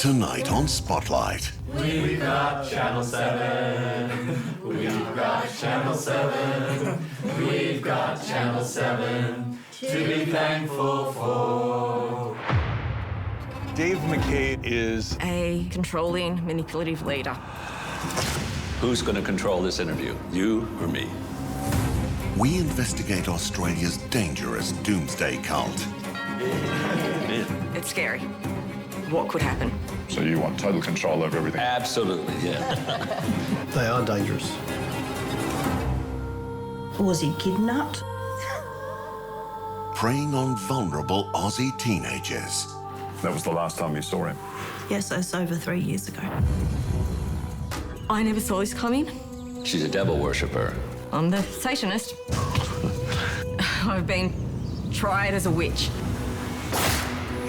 Tonight on Spotlight. We've got Channel 7. We've got Channel 7. We've got Channel 7 to be thankful for. Dave McKay is a controlling, manipulative leader. Who's going to control this interview, you or me? We investigate Australia's dangerous doomsday cult. It's scary. What could happen? So you want total control over everything? Absolutely, yeah. They are dangerous. Was he kidnapped? Preying on vulnerable Aussie teenagers. That was the last time you saw him? Yes, that's over 3 years ago. I never saw this coming. She's a devil worshipper. I'm the Satanist. I've been tried as a witch.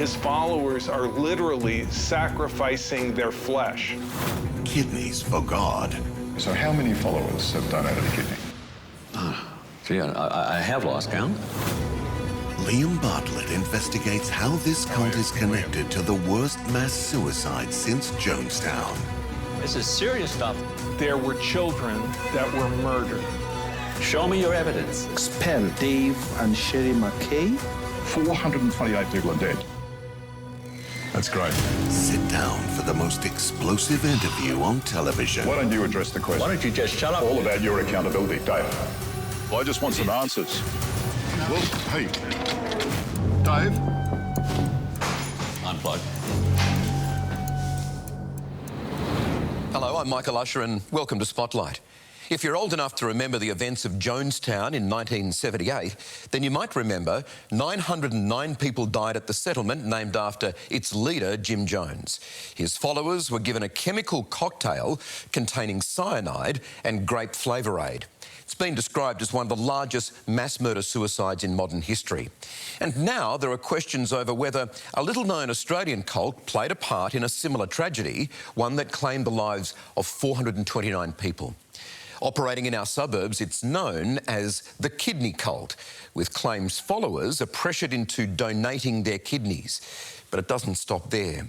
his followers are literally sacrificing their flesh. Kidneys for God. So how many followers have donated a kidney? Gee, I have lost count. Liam Bartlett investigates how this cult is connected to the worst mass suicide since Jonestown. This is serious stuff. There were children that were murdered. Show me your evidence. Expel Dave and Sherry McKay. 428 people are dead. That's great. Sit down for the most explosive interview on television. Why don't you address the question? Why don't you just shut up? All about your accountability, Dave. Well, I just want some answers. Well, hey, Dave. Unplug. Hello, I'm Michael Usher and welcome to Spotlight. If you're old enough to remember the events of Jonestown in 1978, then you might remember 909 people died at the settlement named after its leader, Jim Jones. His followers were given a chemical cocktail containing cyanide and grape flavour aid. It's been described as one of the largest mass murder suicides in modern history. And now there are questions over whether a little-known Australian cult played a part in a similar tragedy, one that claimed the lives of 429 people. Operating in our suburbs, it's known as the kidney cult, with claims followers are pressured into donating their kidneys. But it doesn't stop there.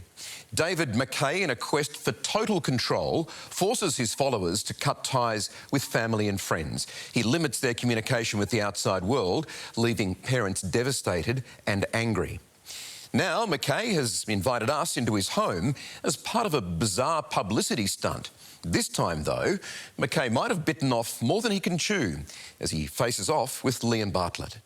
David McKay, in a quest for total control, forces his followers to cut ties with family and friends. He limits their communication with the outside world, leaving parents devastated and angry. Now, McKay has invited us into his home as part of a bizarre publicity stunt. This time, though, McKay might have bitten off more than he can chew as he faces off with Liam Bartlett.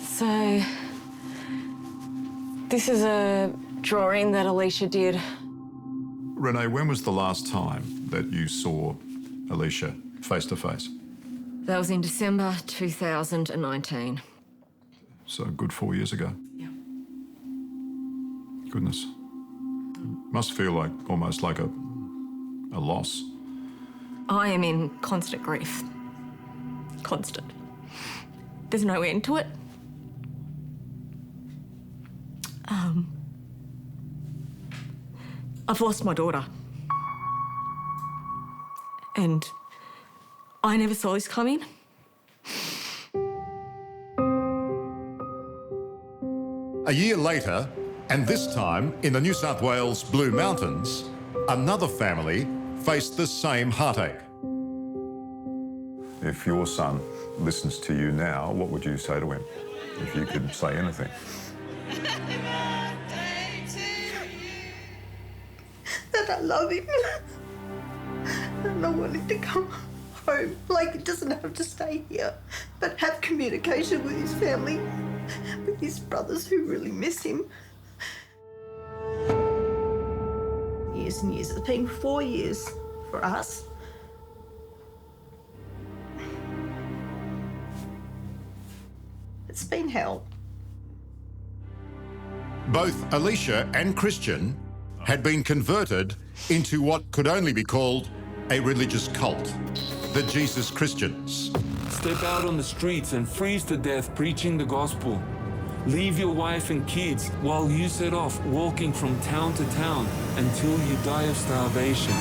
So, this is a drawing that Alicia did. Renee, when was the last time that you saw Alicia face to face? That was in December 2019. So a good 4 years ago. Yeah. Goodness. Must feel like almost like a loss. I am in constant grief. Constant. There's no end to it. I've lost my daughter. And I never saw this coming. A year later, and this time in the New South Wales Blue Mountains, another family faced the same heartache. If your son listens to you now, what would you say to him? If you could say anything. That I love him. And I want him to come home. Like, he doesn't have to stay here, but have communication with his family, with his brothers who really miss him. Years and years. It's been 4 years for us. It's been hell. Both Alicia and Christian had been converted into what could only be called a religious cult, the Jesus Christians. Step out on the streets and freeze to death preaching the gospel. Leave your wife and kids while you set off walking from town to town until you die of starvation.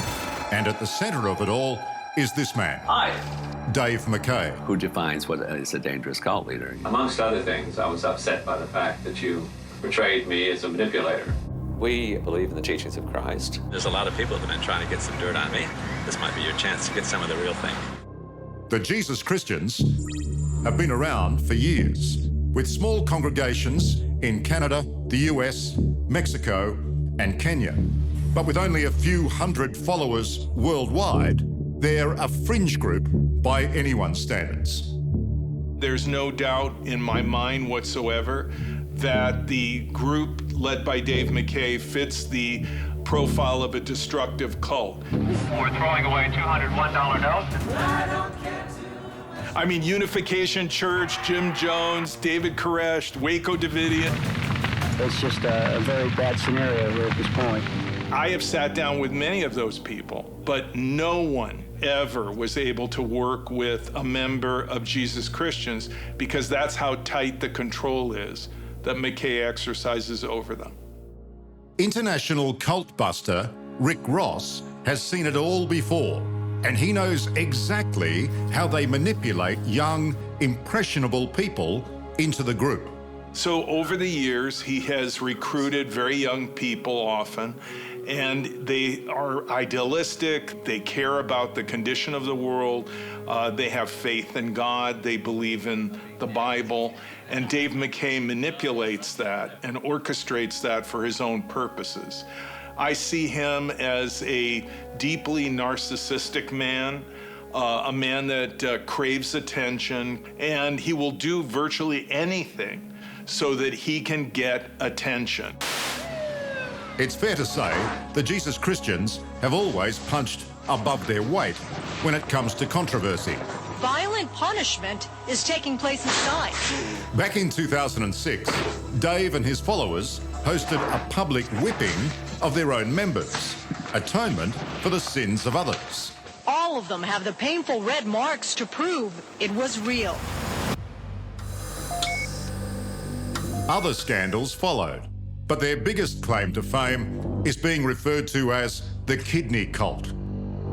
And at the centre of it all, is this man. Hi. Dave McKay. Who defines what is a dangerous cult leader? Amongst other things, I was upset by the fact that you portrayed me as a manipulator. We believe in the teachings of Christ. There's a lot of people that have been trying to get some dirt on me. This might be your chance to get some of the real thing. The Jesus Christians have been around for years, with small congregations in Canada, the US, Mexico, and Kenya. But with only a few hundred followers worldwide, they're a fringe group by anyone's standards. There's no doubt in my mind whatsoever that the group led by Dave McKay fits the profile of a destructive cult. We're throwing away $201 notes. I mean, Unification Church, Jim Jones, David Koresh, Waco Davidian. It's just a very bad scenario here at this point. I have sat down with many of those people, but no one ever was able to work with a member of Jesus Christians because that's how tight the control is that McKay exercises over them. International cult buster Rick Ross has seen it all before, and he knows exactly how they manipulate young, impressionable people into the group. So over the years, he has recruited very young people often, and they are idealistic, they care about the condition of the world, they have faith in God, they believe in the Bible, and Dave McKay manipulates that and orchestrates that for his own purposes. I see him as a deeply narcissistic man, a man that craves attention, and he will do virtually anything so that he can get attention. It's fair to say the Jesus Christians have always punched above their weight when it comes to controversy. Violent punishment is taking place inside. Back in 2006, Dave and his followers hosted a public whipping of their own members, atonement for the sins of others. All of them have the painful red marks to prove it was real. Other scandals followed, but their biggest claim to fame is being referred to as the kidney cult,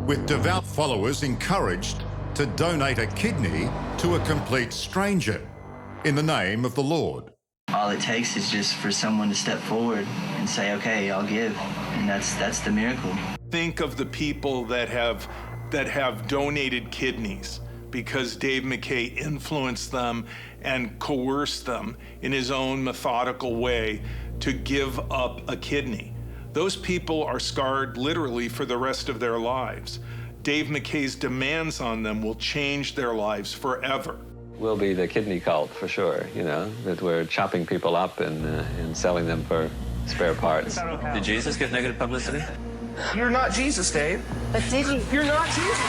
with devout followers encouraged to donate a kidney to a complete stranger in the name of the Lord. All it takes is just for someone to step forward and say, okay, I'll give, and that's the miracle. Think of the people that have donated kidneys because Dave McKay influenced them and coerced them in his own methodical way to give up a kidney. Those people are scarred literally for the rest of their lives. Dave McKay's demands on them will change their lives forever. We'll be the kidney cult for sure, you know, that we're chopping people up and selling them for spare parts. Did Jesus get negative publicity? You're not Jesus, Dave. But did you? You're not Jesus.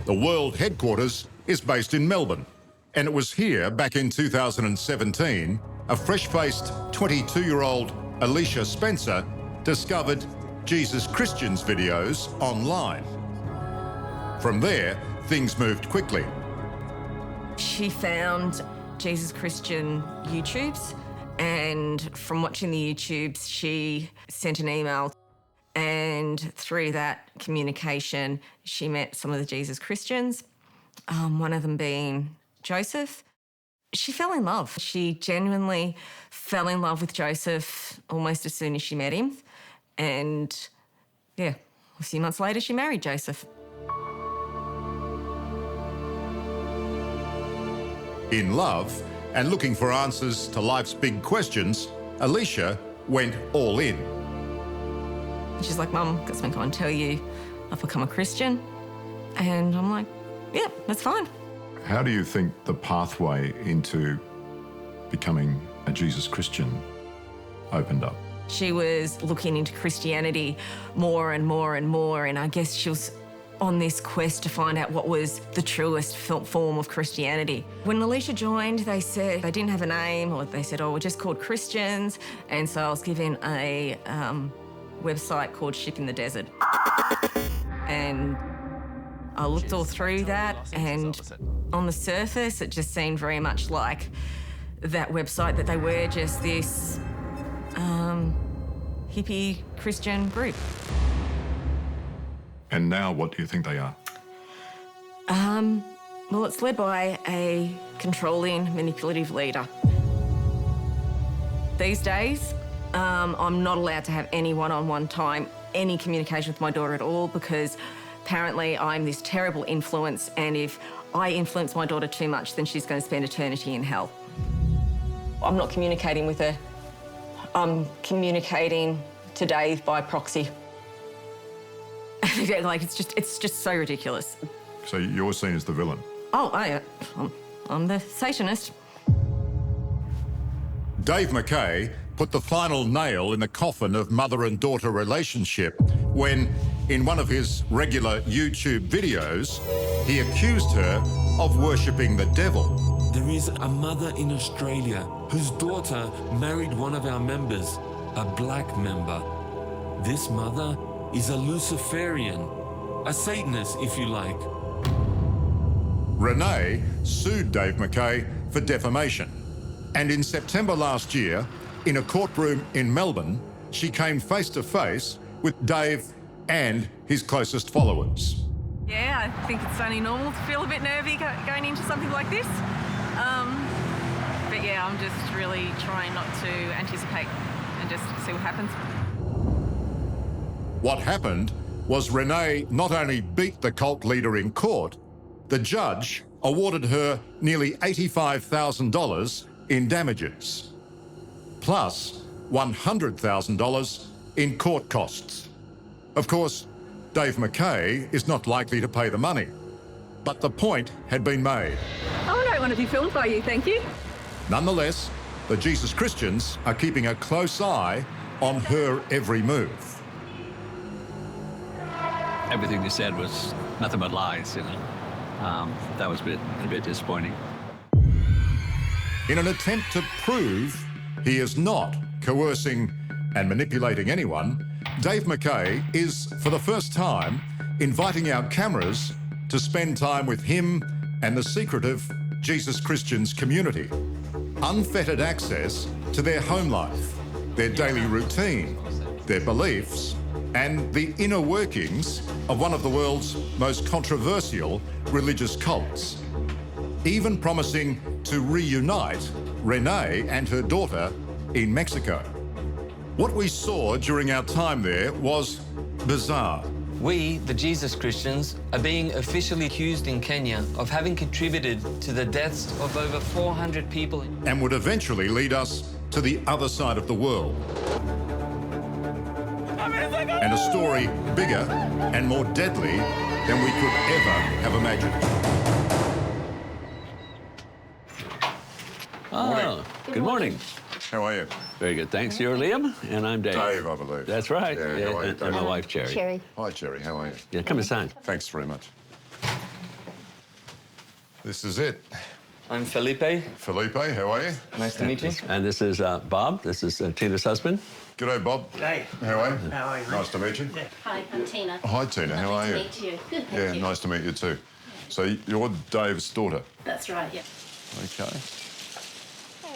The world headquarters is based in Melbourne, and it was here back in 2017 a fresh-faced 22-year-old Alicia Spencer discovered Jesus Christians videos online. From there, things moved quickly. She found Jesus Christian YouTubes, and from watching the YouTubes, she sent an email. And through that communication, she met some of the Jesus Christians, one of them being Joseph. She fell in love. She genuinely fell in love with Joseph almost as soon as she met him. And, yeah, a few months later, she married Joseph. In love and looking for answers to life's big questions, Alicia went all in. She's like, Mum, got something I want to tell you. I've become a Christian. And I'm like, yeah, that's fine. How do you think the pathway into becoming a Jesus Christian opened up? She was looking into Christianity more and more and more, and I guess she was on this quest to find out what was the truest form of Christianity. When Alicia joined, they said they didn't have a name, or they said, oh, we're just called Christians. And so I was given a website called Ship in the Desert. And I looked all through that, and on the surface, it just seemed very much like that website, that they were just this hippie Christian group. And now what do you think they are? Well, it's led by a controlling, manipulative leader. These days, I'm not allowed to have any one-on-one time, any communication with my daughter at all, because apparently I'm this terrible influence, and if I influence my daughter too much, then she's going to spend eternity in hell. I'm not communicating with her. I'm communicating to Dave by proxy. Like, it's just so ridiculous. So you're seen as the villain? Oh, I'm the Satanist. Dave McKay put the final nail in the coffin of mother and daughter relationship when, in one of his regular YouTube videos, he accused her of worshipping the devil. There is a mother in Australia whose daughter married one of our members, a black member. This mother is a Luciferian, a Satanist, if you like. Renee sued Dave McKay for defamation. And in September last year, in a courtroom in Melbourne, she came face to face with Dave and his closest followers. Yeah, I think it's only normal to feel a bit nervy going into something like this. But yeah, I'm just really trying not to anticipate and just see what happens. What happened was Renee not only beat the cult leader in court, the judge awarded her nearly $85,000 in damages, plus $100,000 in court costs. Of course, Dave McKay is not likely to pay the money, but the point had been made. Oh, I don't want to be filmed by you, thank you. Nonetheless, the Jesus Christians are keeping a close eye on her every move. Everything you said was nothing but lies, you know. That was a bit disappointing. In an attempt to prove he is not coercing and manipulating anyone, Dave McKay is, for the first time, inviting our cameras to spend time with him and the secretive Jesus Christians community. Unfettered access to their home life, their daily routine, their beliefs, and the inner workings of one of the world's most controversial religious cults. Even promising to reunite Renee and her daughter in Mexico. What we saw during our time there was bizarre. We, the Jesus Christians, are being officially accused in Kenya of having contributed to the deaths of over 400 people. And would eventually lead us to the other side of the world. And a story bigger and more deadly than we could ever have imagined. Oh, good morning. How are you? Very good, thanks. You're Liam, and I'm Dave. Dave, I believe. That's right. Yeah, how are you, and Dave? my wife, Cherry. Cherry. Hi, Cherry. How are you? Yeah, come inside. Thanks very much. This is it. I'm Felipe. Felipe, how are you? Nice to meet you. And this is Bob. This is Tina's husband. G'day, Bob. G'day. How are you? How are you? Nice to meet you. Yeah. Hi, I'm Tina. Hi, Tina. How are you? Nice to meet you. Good, thank Yeah, you. nice to meet you too. So you're Dave's daughter? That's right, yeah. Okay.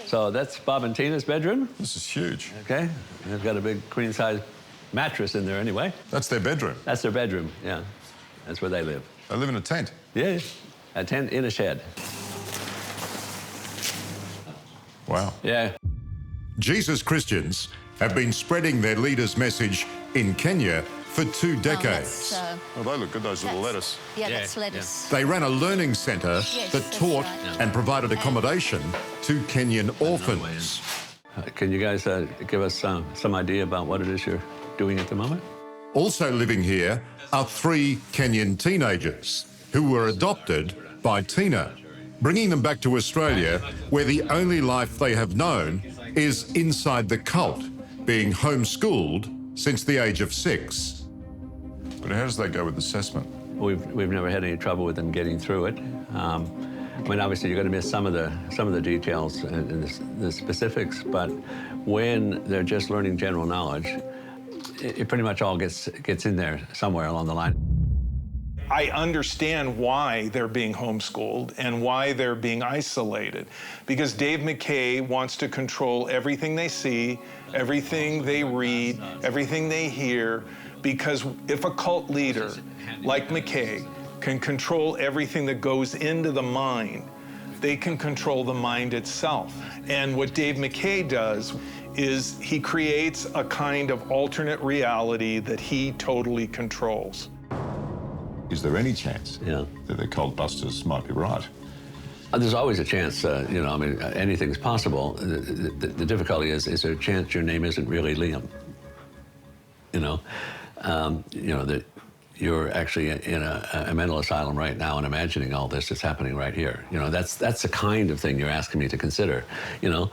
So that's Bob and Tina's bedroom. This is huge. Okay. They've got a big queen-size mattress in there anyway. That's their bedroom? That's their bedroom, yeah. That's where they live. They live in a tent? Yeah, a tent in a shed. Wow. Yeah. Jesus Christians have been spreading their leader's message in Kenya for 2 decades. Oh, they look good, those little lettuce. Yeah, that's lettuce. They ran a learning centre Yes, that that's taught right. and provided accommodation to Kenyan orphans. Can you guys give us some idea about what it is you're doing at the moment? Also living here are 3 Kenyan teenagers who were adopted by Tina, bringing them back to Australia, where the only life they have known is inside the cult, being homeschooled since the age of 6. But how does that go with assessment? We've never had any trouble with them getting through it. I mean, obviously, you're going to miss some of the details and the specifics, but when they're just learning general knowledge, it pretty much all gets in there somewhere along the line. I understand why they're being homeschooled and why they're being isolated. Because Dave McKay wants to control everything they see, everything they read, everything they hear. Because if a cult leader like McKay can control everything that goes into the mind, they can control the mind itself. And what Dave McKay does is he creates a kind of alternate reality that he totally controls. Is there any chance that the cult busters might be right? There's always a chance, you know, I mean, anything's possible. The difficulty is there a chance your name isn't really Liam? You know that you're actually in a mental asylum right now and imagining all this is happening right here. You know, that's the kind of thing you're asking me to consider. You know,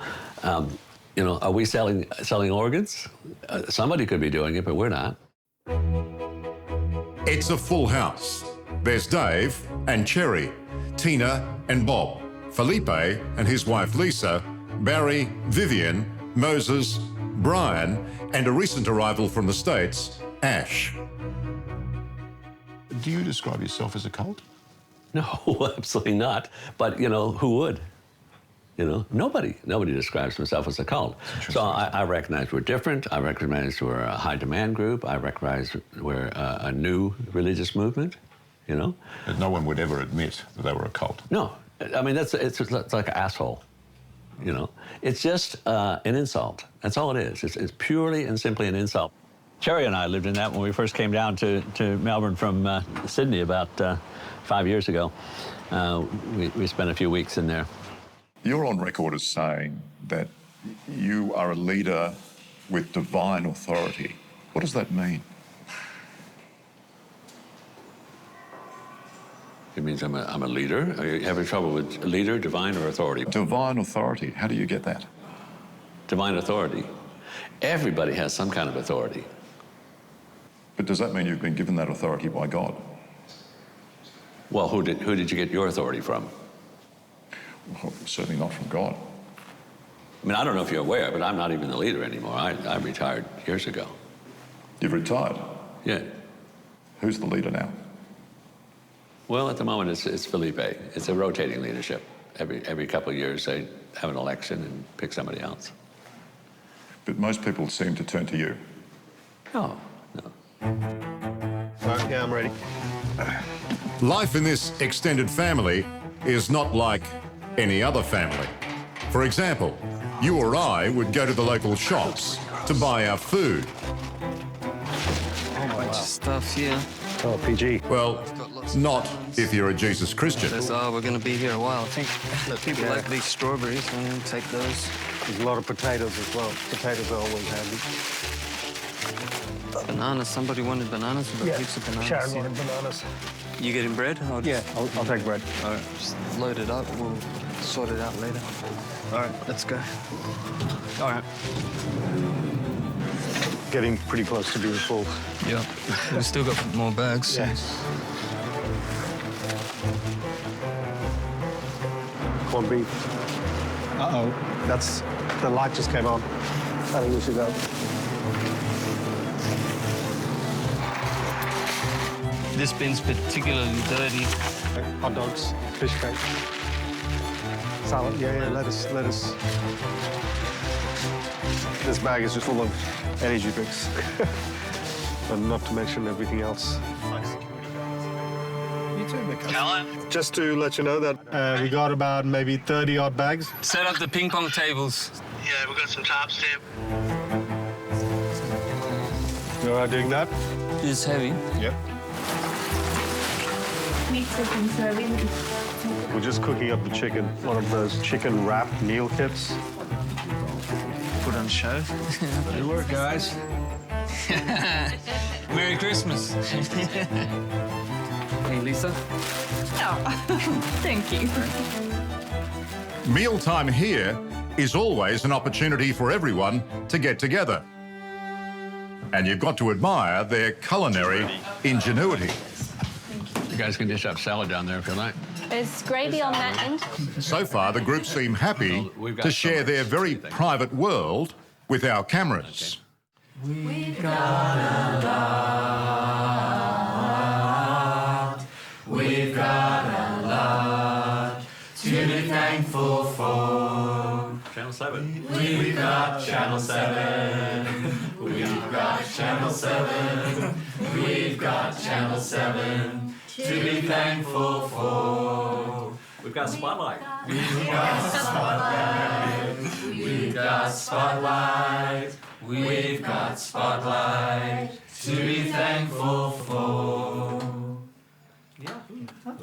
are we selling organs? Somebody could be doing it, but we're not. It's a full house. There's Dave and Cherry, Tina and Bob, Felipe and his wife Lisa, Barry, Vivian, Moses, Brian, and a recent arrival from the States, Ash. Do you describe yourself as a cult? No, absolutely not. But, you know, who would? You know, nobody describes himself as a cult. So I recognize we're different. I recognize we're a high demand group. I recognize we're a new religious movement, you know. But no one would ever admit that they were a cult. No, I mean, it's like an asshole, you know. It's just an insult. That's all it is. It's purely and simply an insult. Cherry and I lived in that when we first came down to Melbourne from Sydney about 5 years ago. We spent a few weeks in there. You're on record as saying that you are a leader with divine authority. What does that mean? It means I'm a leader? Are you having trouble with leader, divine, or authority? Divine authority. How do you get that? Divine authority. Everybody has some kind of authority. But does that mean you've been given that authority by God? Well, who did you get your authority from? Well, certainly not from God. I mean, I don't know if you're aware, but I'm not even the leader anymore. I retired years ago. You've retired? Yeah. Who's the leader now? Well, at the moment, it's Felipe. It's a rotating leadership. Every couple of years, they have an election and pick somebody else. But most people seem to turn to you. No. Yeah, I'm ready. Life in this extended family is not like any other family. For example, you or I would go to the local shops to buy our food. A bunch of stuff here. Oh, PG. Well, not if you're a Jesus Christian. We're going to be here a while. I think people like these strawberries. I'm going to take those. There's a lot of potatoes as well. Potatoes are always handy. Bananas. Somebody wanted bananas. We've got heaps of bananas. Sharon wanted bananas. You getting bread? Yeah, I'll take bread. All right, just load it up. We'll sort it out later. All right, let's go. All right. Getting pretty close to being full. Yeah. We've still got more bags. Yes. Corned beef. Uh-oh. That's... The light just came on. I think we should go. This bin's particularly dirty. Hot dogs, fish cake, salad. Yeah, lettuce. This bag is just full of energy drinks. And not to mention everything else. You too, Michael. Just to let you know that we got about maybe 30-odd bags. Set up the ping pong tables. Yeah, we got some tops too. You all right doing that? It's heavy. Yep. We're just cooking up the chicken. One of those chicken wrap meal kits. Put on a show. Good work, guys. Merry Christmas. Hey, Lisa. Oh, thank you. Mealtime here is always an opportunity for everyone to get together. And you've got to admire their culinary ingenuity. You guys can dish up salad down there if you like. There's gravy on that end. So far, the group seem happy to share their very private world with our cameras. We've got a lot got a lot to be thankful for. Channel 7. We've got Channel 7. We've got Channel 7. We've got Channel 7 to be thankful for. We've got Spotlight. We've got Spotlight. We've got Spotlight. We've got Spotlight to be thankful for.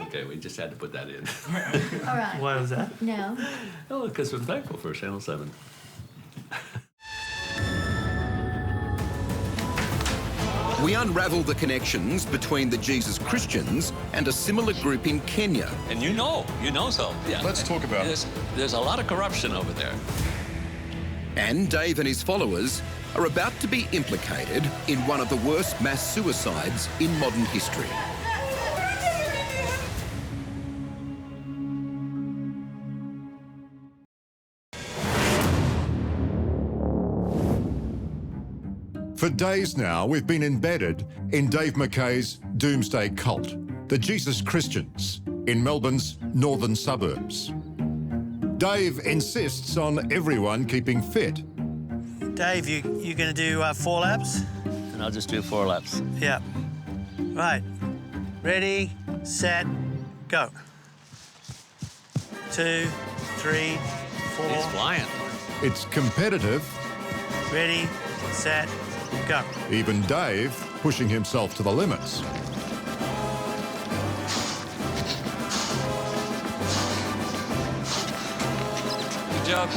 Okay, we just had to put that in. All right. Why was that? No. Oh, because we're thankful for Channel 7. We unravel the connections between the Jesus Christians and a similar group in Kenya. And you know so. Yeah. Let's talk about it. There's a lot of corruption over there. And Dave and his followers are about to be implicated in one of the worst mass suicides in modern history. For days now, we've been embedded in Dave McKay's doomsday cult, the Jesus Christians, in Melbourne's northern suburbs. Dave insists on everyone keeping fit. Dave, you going to do 4 laps? And I'll just do 4 laps. Yeah. Right. Ready, set, go. 2, 3, 4. He's flying. It's competitive. Ready, set, go. Even Dave pushing himself to the limits. Good job.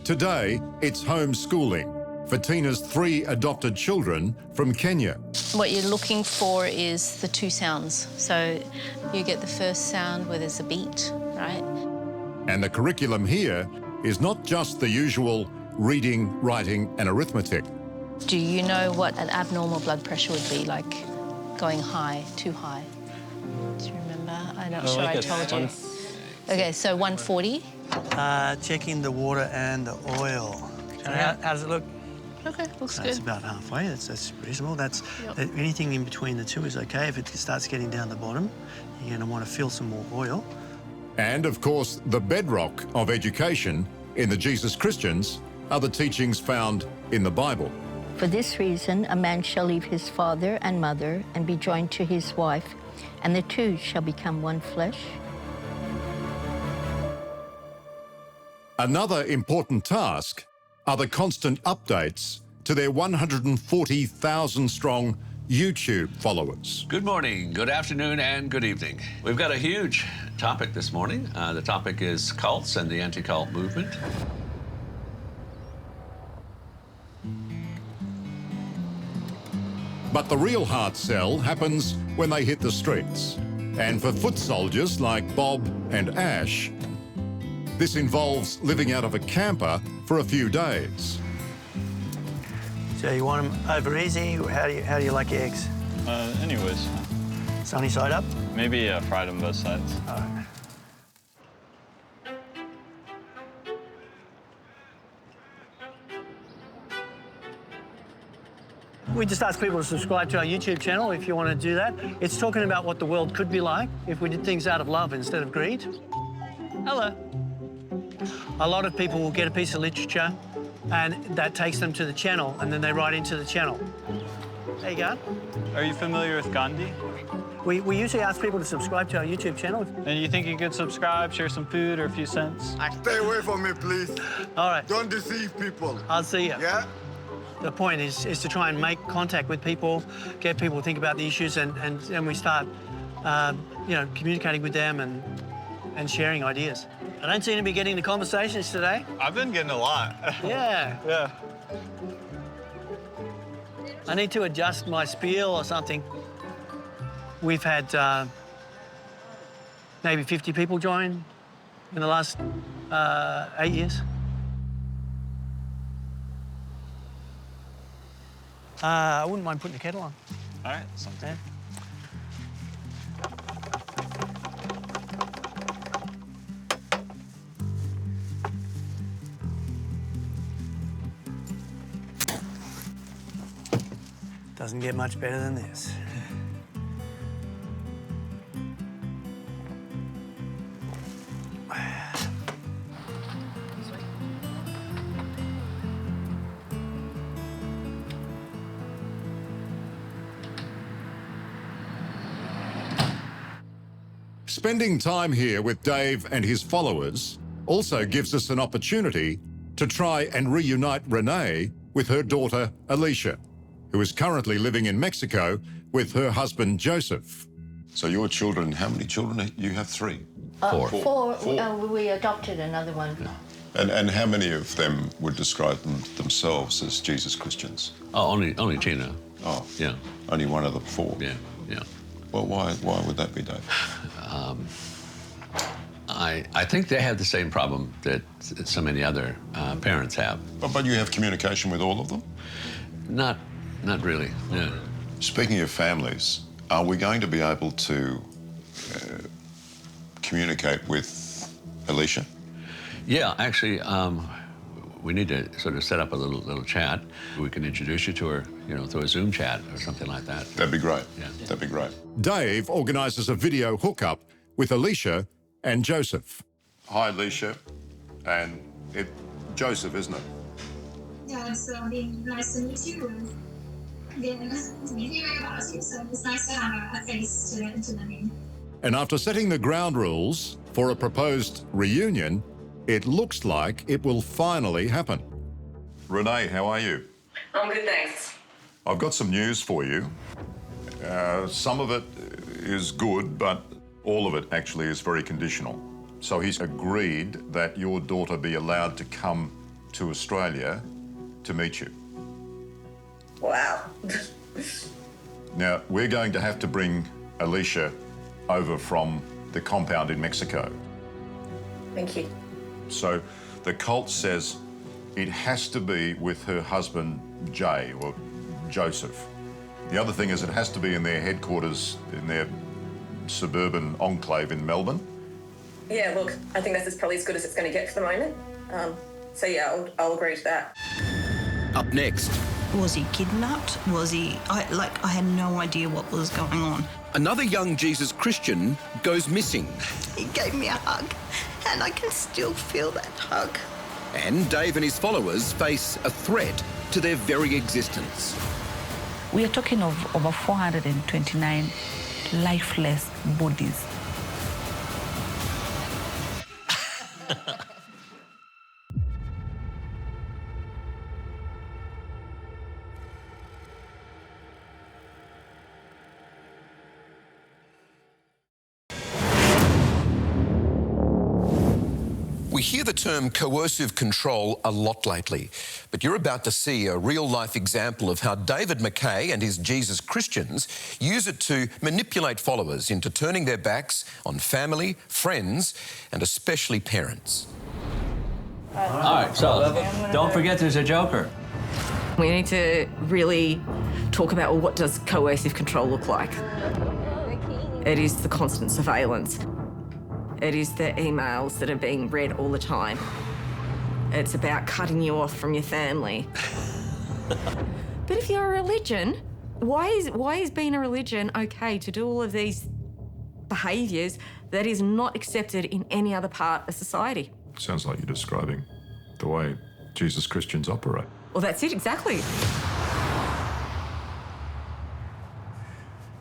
Today, it's homeschooling for Tina's 3 adopted children from Kenya. What you're looking for is the 2 sounds. So you get the first sound where there's a beat, right? And the curriculum here is not just the usual reading, writing and arithmetic. Do you know what an abnormal blood pressure would be, like going high, too high? Do you remember? I'm not sure I told you. Okay, so 140. Checking the water and the oil. How does it look? Okay, looks That's good. about halfway. That's reasonable. Anything in between the 2 is okay. If it starts getting down the bottom, you're going to want to fill some more oil. And of course, the bedrock of education in the Jesus Christians are the teachings found in the Bible. For this reason, a man shall leave his father and mother and be joined to his wife, and the 2 shall become one flesh. Another important task are the constant updates to their 140,000 strong YouTube followers. Good morning, good afternoon, and good evening. We've got a huge topic this morning. The topic is cults and the anti-cult movement. But the real hard sell happens when they hit the streets. And for foot soldiers like Bob and Ash, this involves living out of a camper for a few days. So you want them over easy? How do you like your eggs? Anyways. Sunny side up? Maybe fried on both sides. All right. We just ask people to subscribe to our YouTube channel if you want to do that. It's talking about what the world could be like if we did things out of love instead of greed. Hello. A lot of people will get a piece of literature and that takes them to the channel and then they write into the channel. There you go. Are you familiar with Gandhi? We usually ask people to subscribe to our YouTube channel. And you think you could subscribe, share some food or a few cents? Stay away from me, please. All right. Don't deceive people. I'll see you. Yeah? The point is to try and make contact with people, get people to think about the issues, and we start, communicating with them and sharing ideas. I don't seem to be getting the conversations today. I've been getting a lot. Yeah. Yeah. I need to adjust my spiel or something. We've had maybe 50 people join in the last 8 years. I wouldn't mind putting the kettle on. All right, sounds good. Doesn't get much better than this. Spending time here with Dave and his followers also gives us an opportunity to try and reunite Renee with her daughter, Alicia, who is currently living in Mexico with her husband, Joseph. So your children, how many children? You have 3? Four. We adopted another one. And how many of them would describe themselves as Jesus Christians? Oh, only Gina. Oh, yeah. Only one of the 4. Yeah. Well, why would that be, Dave? I think they have the same problem that so many other parents have. But you have communication with all of them? Not really. Yeah. Speaking of families, are we going to be able to communicate with Alicia? Yeah, actually, we need to sort of set up a little chat. We can introduce you to her, through a Zoom chat or something like that. That'd be great. Yeah. That'd be great. Dave organises a video hookup with Alicia and Joseph. Hi, Alicia. And Joseph, isn't it? Yeah, so nice to meet you. Yeah, hearing about you, so it's nice to have a face to the name. And after setting the ground rules for a proposed reunion, it looks like it will finally happen. Renee, how are you? I'm good, thanks. I've got some news for you. Some of it is good, but all of it actually is very conditional. So he's agreed that your daughter be allowed to come to Australia to meet you. Wow. Now, we're going to have to bring Alicia over from the compound in Mexico. Thank you. So the cult says it has to be with her husband, Jay, or Joseph. The other thing is it has to be in their headquarters, in their suburban enclave in Melbourne. Yeah, look, I think that's probably as good as it's going to get for the moment. So yeah, I'll agree to that. Up next, was he kidnapped? Was he... I had no idea what was going on. another young Jesus Christian goes missing. He gave me a hug, and I can still feel that hug. And Dave and his followers face a threat to their very existence. We are talking of over 429 lifeless bodies. We hear the term coercive control a lot lately, but you're about to see a real-life example of how David McKay and his Jesus Christians use it to manipulate followers into turning their backs on family, friends, and especially parents. All right, so don't forget there's a joker. We need to really talk about, well, what does coercive control look like? It is the constant surveillance. It is the emails that are being read all the time. It's about cutting you off from your family. But if you're a religion, why is being a religion okay to do all of these behaviours that is not accepted in any other part of society? Sounds like you're describing the way Jesus Christians operate. Well, that's it, exactly.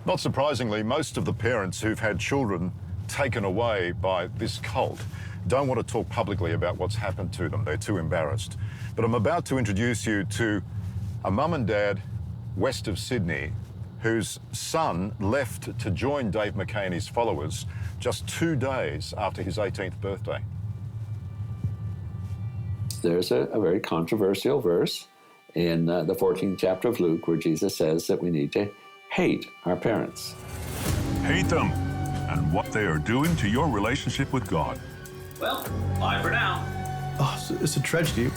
Not surprisingly, most of the parents who've had children taken away by this cult don't want to talk publicly about what's happened to them. They're too embarrassed. But I'm about to introduce you to a mum and dad west of Sydney whose son left to join Dave McKay and his followers just 2 days after his 18th birthday. There's a very controversial verse in the 14th chapter of Luke where Jesus says that we need to hate our parents. Hate them and what they are doing to your relationship with God. Well, bye for now. Oh, it's a tragedy.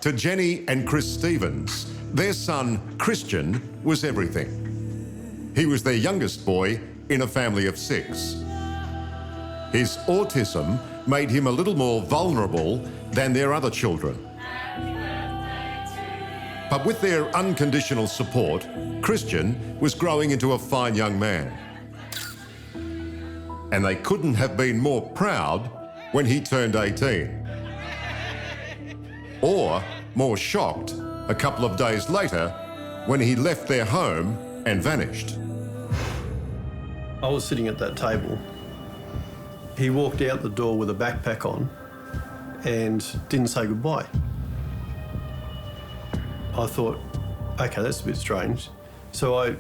To Jenny and Chris Stevens, their son, Christian, was everything. He was their youngest boy in a family of 6. His autism made him a little more vulnerable than their other children. But with their unconditional support, Christian was growing into a fine young man. And they couldn't have been more proud when he turned 18. Or more shocked a couple of days later when he left their home and vanished. I was sitting at that table. He walked out the door with a backpack on and didn't say goodbye. I thought, okay, that's a bit strange. So I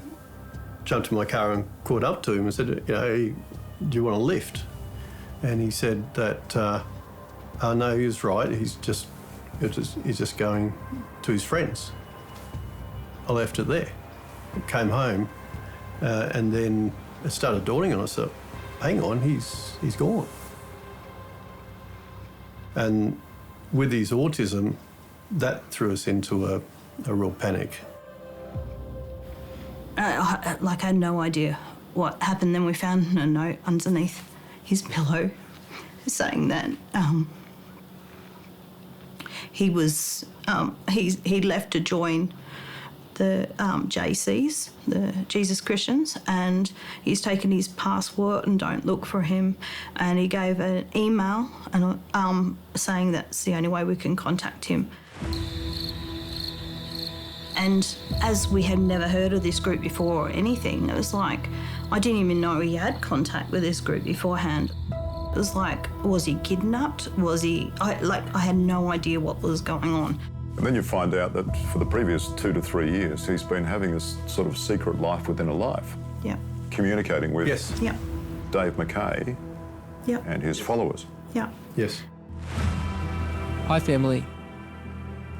jumped in my car and caught up to him and said, you know, do you want a lift? And he said that, no, he was right. He's just going to his friends. I left it there. Came home, and then it started dawning on us that, hang on, he's gone. And with his autism, that threw us into a real panic. I had no idea what happened. Then we found a note underneath his pillow saying that he left to join the JCs, the Jesus Christians, and he's taken his passport and don't look for him. And he gave an email and saying that's the only way we can contact him. And as we had never heard of this group before or anything, it was like, I didn't even know he had contact with this group beforehand. It was like, was he kidnapped? I had no idea what was going on. And then you find out that for the previous 2 to 3 years, he's been having this sort of secret life within a life. Yeah. Communicating with Yeah. Dave McKay and his followers. Yeah. Yes. Hi, family.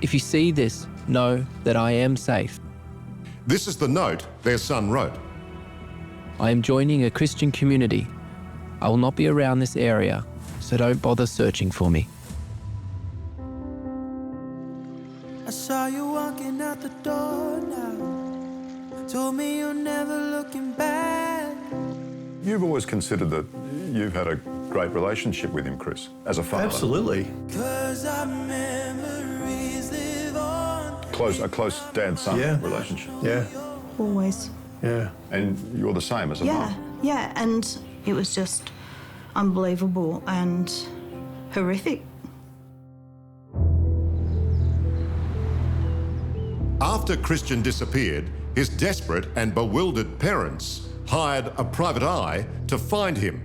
If you see this, know that I am safe. This is the note their son wrote. I am joining a Christian community. I will not be around this area, so don't bother searching for me. I saw you walking out the door now. Told me you're never looking back. You've always considered that you've had a great relationship with him, Chris, as a father. Absolutely. 'Cause our memories live on. A close dad-son relationship. Yeah. Always. Yeah. And you're the same as a mum. Yeah, and it was just unbelievable and horrific. After Christian disappeared, his desperate and bewildered parents hired a private eye to find him.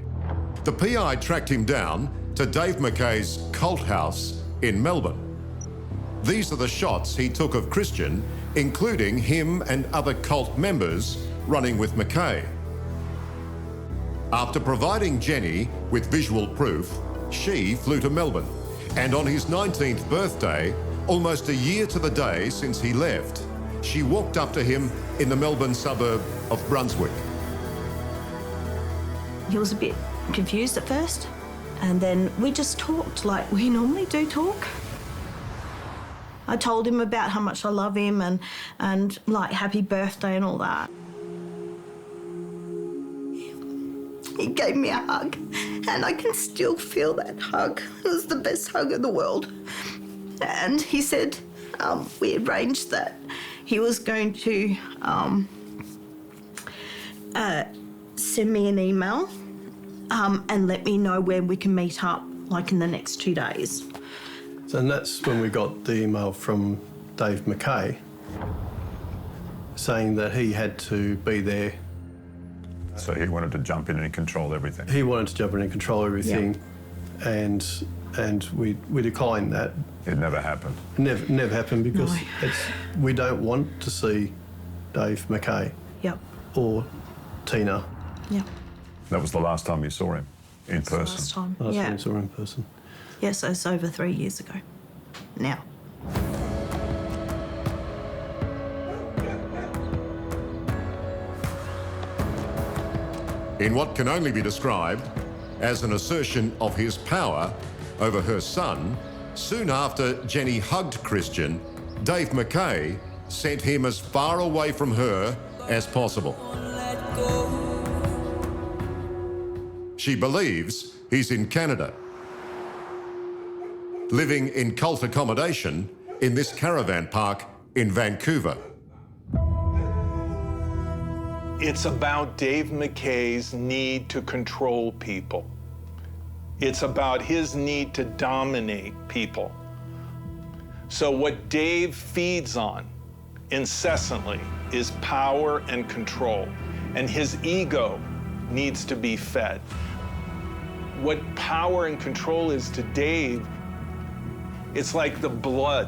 The PI tracked him down to Dave McKay's cult house in Melbourne. These are the shots he took of Christian, including him and other cult members running with McKay. After providing Jenny with visual proof, she flew to Melbourne, and on his 19th birthday, almost a year to the day since he left, she walked up to him in the Melbourne suburb of Brunswick. He was a bit confused at first, and then we just talked like we normally do talk. I told him about how much I love him and like happy birthday and all that. He gave me a hug, and I can still feel that hug. It was the best hug in the world. And he said we arranged that he was going to send me an email and let me know when we can meet up, like in the next 2 days. And that's when we got the email from Dave McKay saying that he had to be there. So he wanted to jump in and control everything. He wanted to jump in and control everything, and we declined that. It never happened. Never happened because we don't want to see Dave McKay. Yep. Or Tina. Yep. That was the last time you saw him in person. Last time. Last time we saw him in person. Yes, it's over 3 years ago. Now. In what can only be described as an assertion of his power over her son, Soon after Jenny hugged Christian, Dave McKay sent him as far away from her as possible. She believes he's in Canada, living in cult accommodation in this caravan park in Vancouver. It's about Dave McKay's need to control people. It's about his need to dominate people. So what Dave feeds on incessantly is power and control, and his ego needs to be fed. What power and control is to Dave, it's like the blood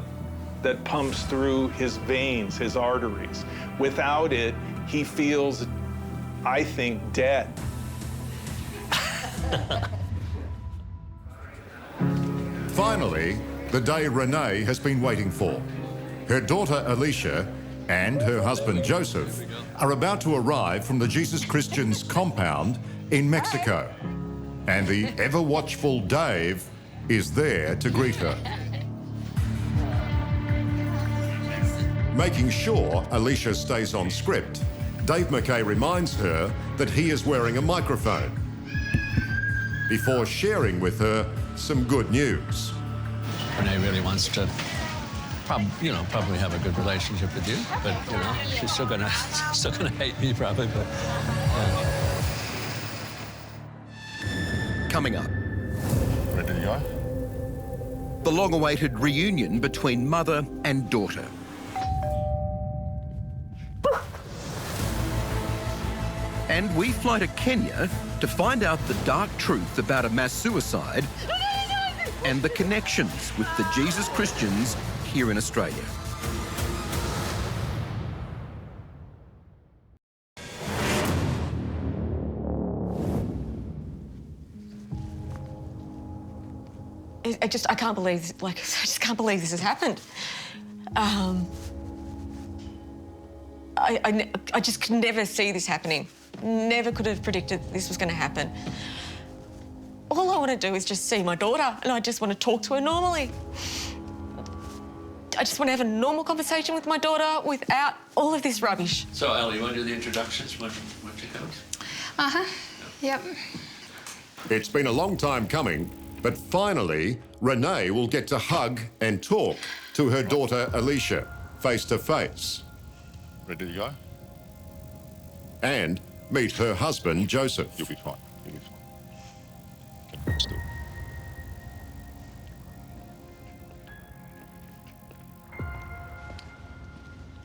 that pumps through his veins, his arteries. Without it, he feels, I think, dead. Finally, the day Renee has been waiting for. Her daughter Alicia and her husband Joseph are about to arrive from the Jesus Christians compound in Mexico. And the ever-watchful Dave is there to greet her. Making sure Alicia stays on script, Dave McKay reminds her that he is wearing a microphone before sharing with her some good news. Renee really wants to, probably have a good relationship with you, but she's still gonna hate me probably. But Coming up. Ready to go? The long-awaited reunion between mother and daughter. And we fly to Kenya to find out the dark truth about a mass suicide and the connections with the Jesus Christians here in Australia. I can't believe, I just can't believe this has happened. I just could never see this happening. Never could have predicted this was going to happen. All I want to do is just see my daughter, and I just want to talk to her normally. I just want to have a normal conversation with my daughter without all of this rubbish. So, Ellie, you want to do the introductions when she comes? Uh-huh. Yep. It's been a long time coming, but finally, Renee will get to hug and talk to her daughter Alicia face to face. Ready to go? And meet her husband Joseph. You'll be fine. You'll be fine. Okay, still.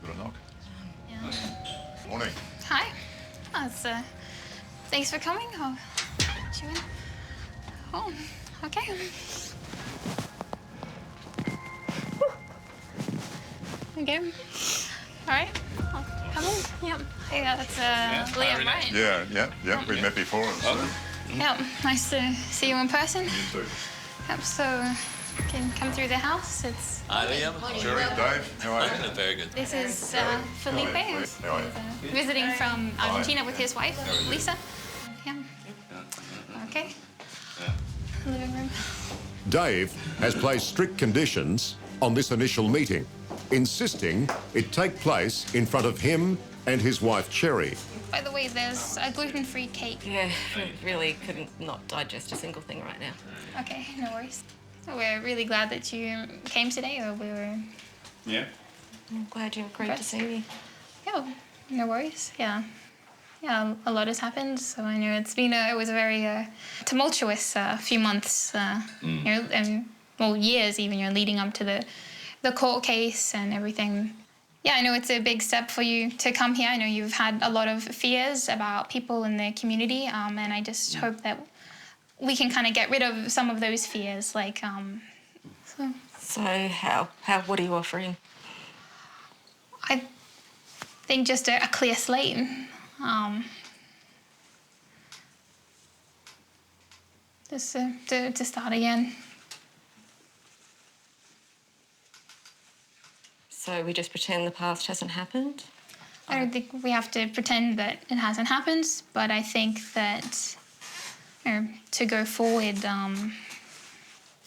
Got a knock? Yeah. Morning. Hi. Thanks for coming. Oh, you in? Oh, okay. Okay. All right. I'll come in. Yep. Hey, that's Liam, right? Yeah. We met before. So. Yep. Nice to see you in person. You too. Yep. So, can come through the house. It's. Hi, Liam. Jerry, Dave, how are you? Very good. This is Felipe, who's How are you? visiting from Argentina with his wife, Lisa. Yeah. Okay. Living room. Dave has placed strict conditions on this initial meeting, insisting it take place in front of him and his wife Cherry. By the way, there's a gluten-free cake. Yeah, I really couldn't not digest a single thing right now. Okay, no worries. We're really glad that you came today, or we were... Yeah. I'm glad you agreed to see me. Yeah, no worries, yeah. Yeah, a lot has happened, so I know it was a very tumultuous few months, years even, leading up to the court case and everything. Yeah, I know it's a big step for you to come here. I know you've had a lot of fears about people in the community, and I just hope that we can kind of get rid of some of those fears, So what are you offering? I think just a clear slate. Just to start again. So we just pretend the past hasn't happened? I don't think we have to pretend that it hasn't happened, but I think that to go forward,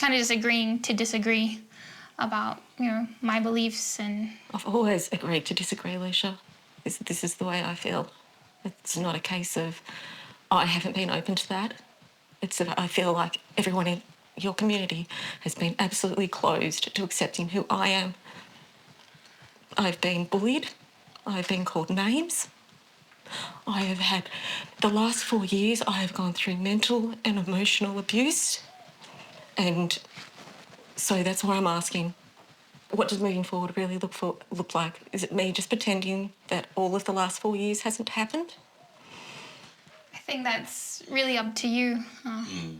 kind of just agreeing to disagree about, my beliefs. And I've always agreed to disagree, Alicia. This is the way I feel. It's not a case of I haven't been open to that. I feel like everyone in your community has been absolutely closed to accepting who I am. I've been bullied. I've been called names. I have had, the last 4 years, I have gone through mental and emotional abuse. And so that's why I'm asking, what does moving forward really look like? Is it me just pretending that all of the last 4 years hasn't happened? I think that's really up to you.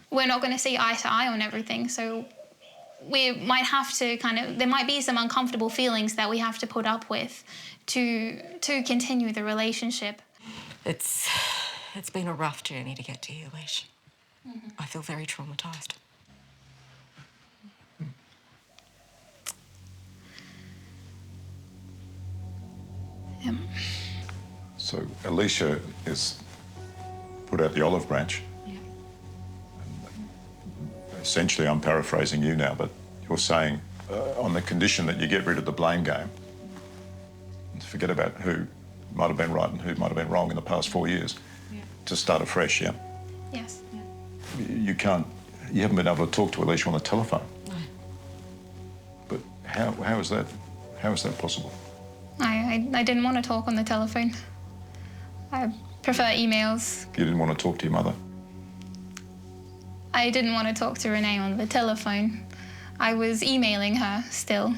We're not going to see eye to eye on everything, so we might have to there might be some uncomfortable feelings that we have to put up with to continue the relationship. It's been a rough journey to get to you, Leash. I feel very traumatised. Yep. So Alicia is put out the olive branch. Yeah. Essentially, I'm paraphrasing you now, but you're saying on the condition that you get rid of the blame game and forget about who might have been right and who might have been wrong in the past 4 years, to start afresh, yeah? Yes. You haven't been able to talk to Alicia on the telephone. No. But how is that possible? I didn't want to talk on the telephone. I prefer emails. You didn't want to talk to your mother? I didn't want to talk to Renee on the telephone. I was emailing her still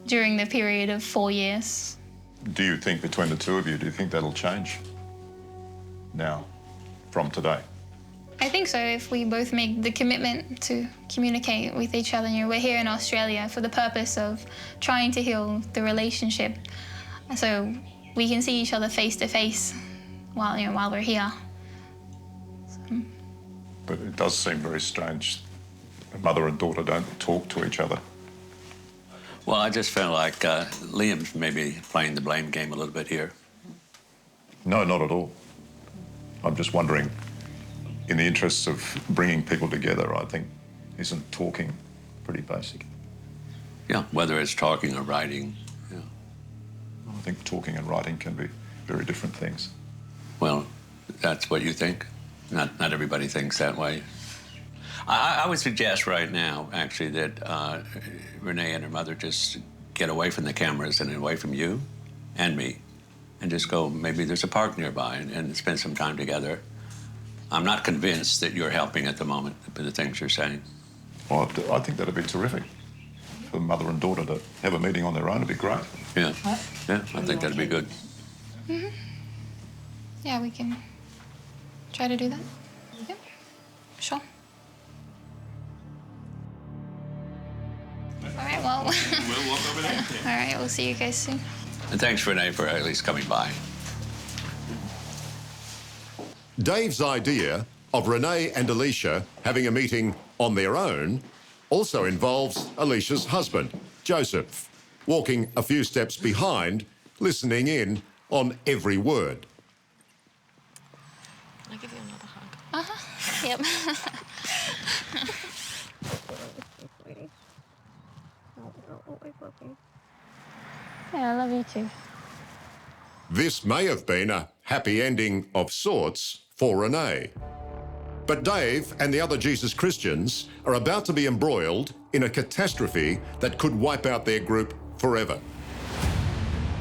during the period of 4 years. Do you think between the two of you, do you think that'll change now, from today? I think so, if we both make the commitment to communicate with each other. We're here in Australia for the purpose of trying to heal the relationship, so we can see each other face to face while we're here. But it does seem very strange. A mother and daughter don't talk to each other. Well, I just felt like Liam's maybe playing the blame game a little bit here. No, not at all. I'm just wondering, in the interests of bringing people together, I think, isn't talking pretty basic? Yeah, whether it's talking or writing. Yeah. I think talking and writing can be very different things. Well, that's what you think? Not everybody thinks that way. I would suggest right now, actually, that Renee and her mother just get away from the cameras and away from you and me and just go, maybe there's a park nearby and spend some time together. I'm not convinced that you're helping at the moment with the things you're saying. Well, I think that'd be terrific. For the mother and daughter to have a meeting on their own would be great. Yeah, yeah, I think that'd be good. Mm-hmm. Yeah, we can try to do that. Yep, sure. All right, well, We'll walk over there. all right, we'll see you guys soon. And thanks, Renee, for at least coming by. Dave's idea of Renee and Alicia having a meeting on their own also involves Alicia's husband, Joseph, walking a few steps behind, listening in on every word. Can I give you another hug? Yep. Yeah, I love you too. This may have been a happy ending of sorts for Renee. But Dave and the other Jesus Christians are about to be embroiled in a catastrophe that could wipe out their group forever.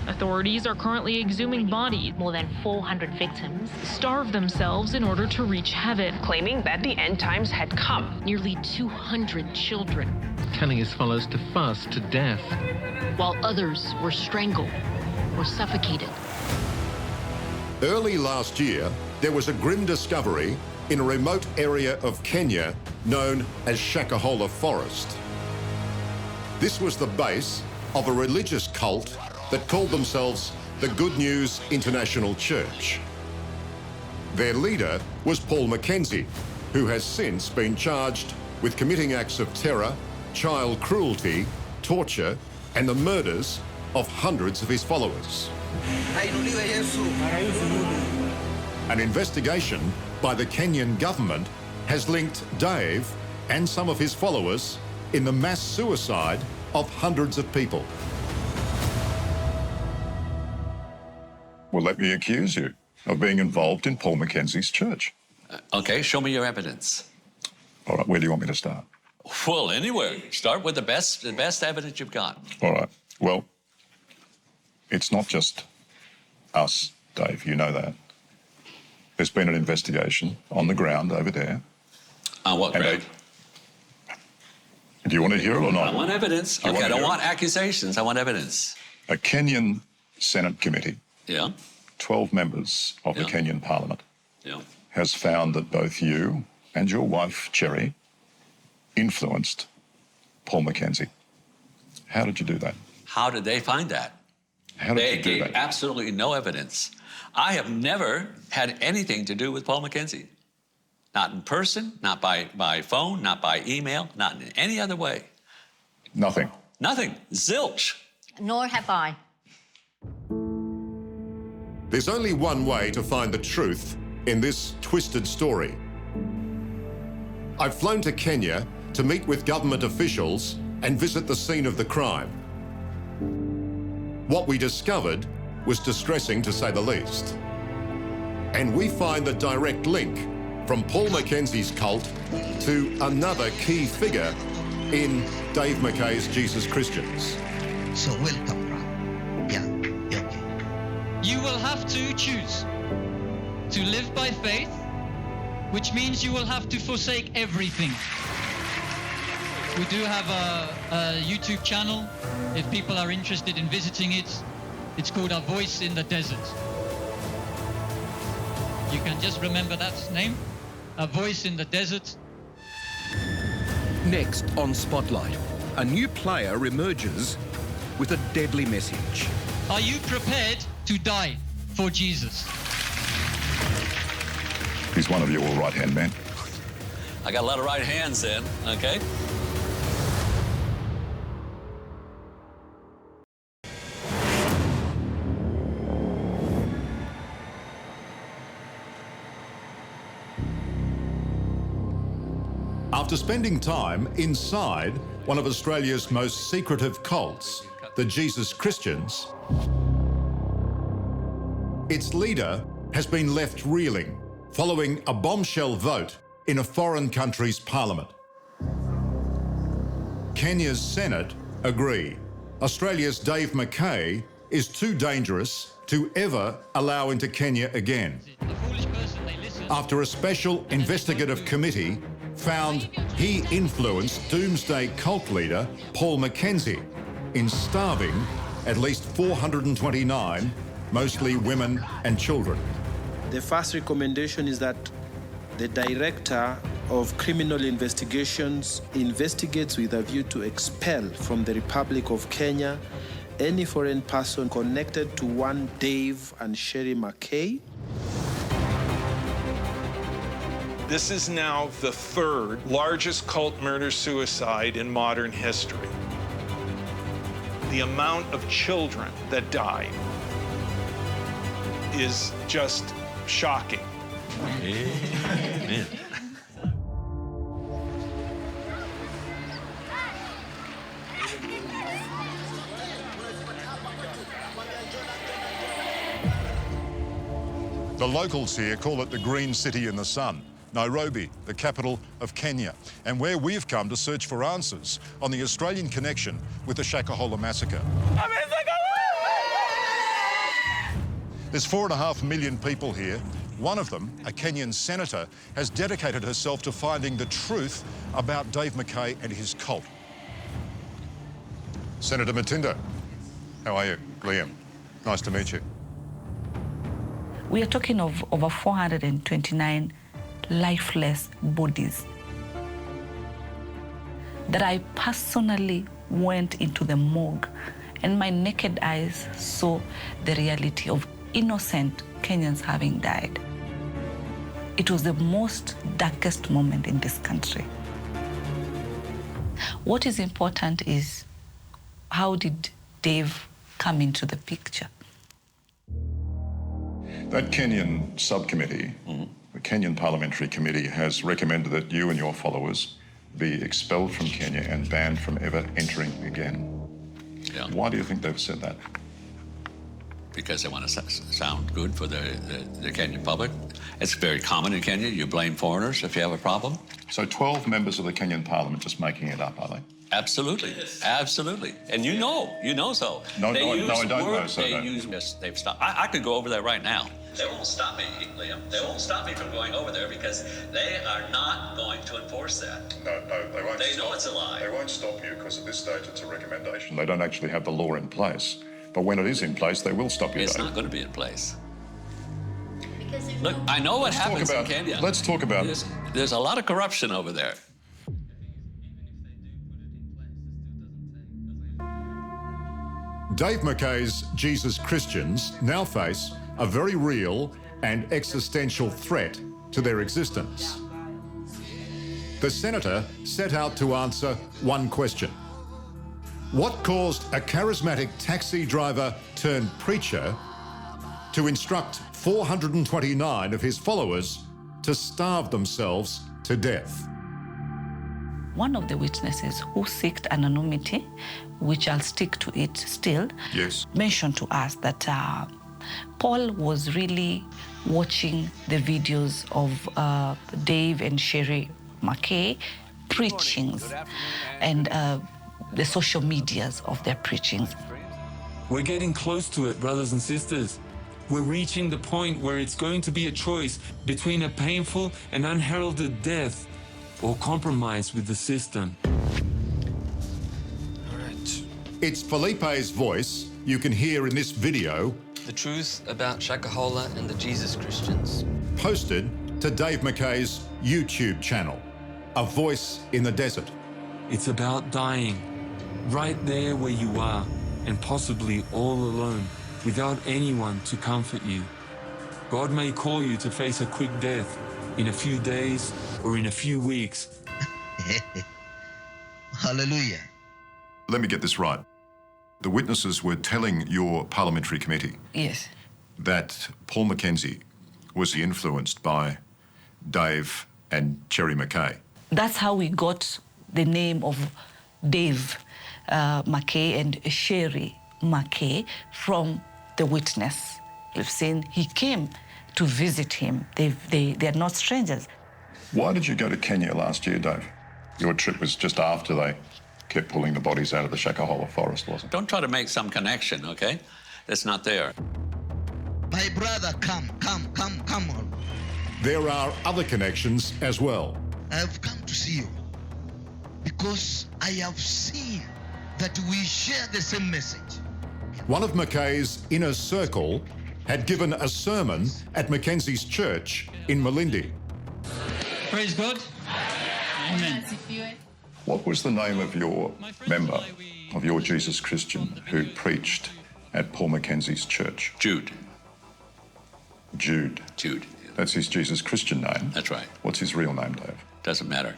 Authorities are currently exhuming bodies. More than 400 victims Starve themselves in order to reach heaven. claiming that the end times had come. Nearly 200 children, telling his followers to fast to death. While others were strangled or suffocated. Early last year, there was a grim discovery in a remote area of Kenya known as Shakahola Forest. This was the base of a religious cult that called themselves the Good News International Church. Their leader was Paul Mackenzie, who has since been charged with committing acts of terror, child cruelty, torture, and the murders of hundreds of his followers. An investigation by the Kenyan government has linked Dave and some of his followers in the mass suicide of hundreds of people. Well, let me accuse you of being involved in Paul Mackenzie's church. Okay, show me your evidence. All right, where do you want me to start? Well, anywhere. Start with the best evidence you've got. All right. Well, it's not just us, Dave. You know that. There's been an investigation on the ground over there. On what ground? Do you want to hear it or not? I want evidence. Okay, I don't want accusations. I want evidence. A Kenyan Senate committee, Yeah, 12 members of the Kenyan Parliament, yeah. has found that both you and your wife, Cherry, influenced Paul Mackenzie. How did you do that? How did they find that? How did They you do gave that? absolutely no evidence. I have never had anything to do with Paul Mackenzie. Not in person, not by phone, not by email, not in any other way. Nothing. Nothing. Zilch. Nor have I. There's only one way to find the truth in this twisted story. I've flown to Kenya to meet with government officials and visit the scene of the crime. What we discovered was distressing, to say the least. And we find the direct link from Paul Mackenzie's cult to another key figure in Dave Mackay's Jesus Christians. So welcome, bro. Yeah, okay. You will have to choose to live by faith, which means you will have to forsake everything. We do have a YouTube channel. If people are interested in visiting it, it's called A Voice in the Desert. You can just remember that name, A Voice in the Desert. Next on Spotlight, a new player emerges with a deadly message. Are you prepared to die for Jesus? He's one of your right-hand men. I got a lot of right hands then, okay? After spending time inside one of Australia's most secretive cults, the Jesus Christians, its leader has been left reeling following a bombshell vote in a foreign country's parliament. Kenya's Senate agree. Australia's Dave Mackay is too dangerous to ever allow into Kenya again. After a special investigative committee found he influenced doomsday cult leader Paul Mackenzie in starving at least 429, mostly women and children. The first recommendation is that the Director of Criminal Investigations investigates with a view to expel from the Republic of Kenya any foreign person connected to one Dave and Sherry Mackay. This is now the third largest cult murder-suicide in modern history. The amount of children that died is just shocking. Amen. The locals here call it the Green City in the Sun, Nairobi, the capital of Kenya, and where we've come to search for answers on the Australian connection with the Shakahola massacre. There's 4.5 million people here. One of them, a Kenyan senator, has dedicated herself to finding the truth about Dave Mackay and his cult. Senator Matinda, how are you? Liam, nice to meet you. We are talking of over 429 lifeless bodies that I personally went into the morgue and my naked eyes saw the reality of innocent Kenyans having died. It was the most darkest moment in this country. What is important is how did Dave come into the picture? That Kenyan subcommittee, the Kenyan Parliamentary Committee, has recommended that you and your followers be expelled from Kenya and banned from ever entering again. Yeah. Why do you think they've said that? Because they want to sound good for the Kenyan public. It's very common in Kenya. You blame foreigners if you have a problem. So 12 members of the Kenyan Parliament just making it up, are they? Absolutely, absolutely. And you know so. No, I don't know so. They've stopped. I could go over there right now. They won't stop me, Liam. They won't stop me from going over there because they are not going to enforce that. No, they won't. They know it's a lie. They won't stop you because at this stage it's a recommendation. They don't actually have the law in place. But when it is in place, they will stop you. It's not going to be in place. Look, I know what happens in Kenya. Let's talk about it. There's a lot of corruption over there. Dave McKay's Jesus Christians now face a very real and existential threat to their existence. The senator set out to answer one question. What caused a charismatic taxi driver turned preacher to instruct 429 of his followers to starve themselves to death? One of the witnesses who sought anonymity, which I'll stick to it still, yes, mentioned to us that Paul was really watching the videos of Dave and Sherry McKay preachings and the social medias of their preachings. We're getting close to it, brothers and sisters. We're reaching the point where it's going to be a choice between a painful and unheralded death or compromise with the system. All right. It's Felipe's voice you can hear in this video. The truth about Shakahola and the Jesus Christians. Posted to Dave McKay's YouTube channel, A Voice in the Desert. It's about dying, right there where you are, and possibly all alone, without anyone to comfort you. God may call you to face a quick death in a few days or in a few weeks. Hallelujah. Let me get this right. The witnesses were telling your parliamentary committee yes, that Paul Mackenzie was influenced by Dave and Cherry McKay. That's how we got the name of Dave McKay and Sherry McKay from the witness. We've seen he came to visit him. They're not strangers. Why did you go to Kenya last year, Dave? Your trip was just after they kept pulling the bodies out of the Shakahola forest, wasn't it? Don't try to make some connection, okay? It's not there. My brother, come on. There are other connections as well. I have come to see you because I have seen that we share the same message. One of McKay's inner circle had given a sermon at Mackenzie's church in Malindi. Praise God. Amen. What was the name of your member of your Jesus Christian who preached at Paul Mackenzie's church? Jude. Jude. Jude. That's his Jesus Christian name? That's right. What's his real name, Dave? Doesn't matter.